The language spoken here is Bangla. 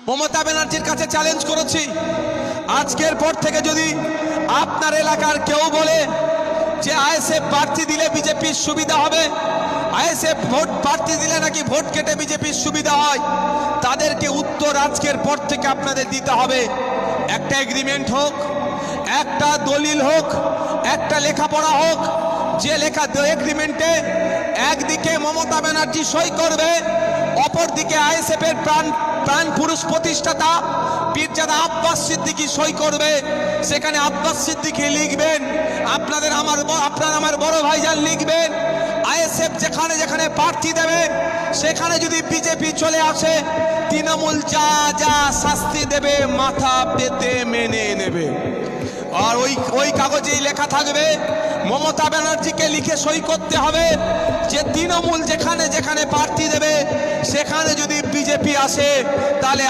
মমতা ব্যানার্জির কাছে চ্যালেঞ্জ করেছি, আজকের পর থেকে যদি আপনার এলাকার কেউ বলে যে আইএসএফ প্রার্থী দিলে বিজেপির সুবিধা হবে, আইএসএফ ভোট প্রার্থী দিলে নাকি ভোট কেটে বিজেপির সুবিধা হয়, তাদেরকে উত্তর আজকের পর থেকে আপনাদের দিতে হবে। একটা এগ্রিমেন্ট হোক, একটা দলিল হোক, একটা লেখাপড়া হোক, যে লেখা এগ্রিমেন্টে একদিকে মমতা ব্যানার্জি সই করবে, অপরদিকে আইএসএফ এর প্রাণ পুরুষ প্রতিষ্ঠাতা পীরজাদা আব্বাস সিদ্দিকী সই করবে। সেখানে আব্বাস সিদ্দিকী লিখবেন, আপনার আমার বড় ভাইজান লিখবেন, আইএসএফ যেখানে যেখানে প্রার্থী দেবে সেখানে যদি বিজেপি চলে আসে, তৃণমূল যা যা শাস্তি দেবে মাথা পেতে মেনে নেবে। আর ওই কাগজেই লেখা থাকবে, মমতা ব্যানার্জিকে লিখে সই করতে হবে যে তৃণমূল যেখানে যেখানে প্রার্থী দেবে সেখানে যদি বিজেপি আসে তাহলে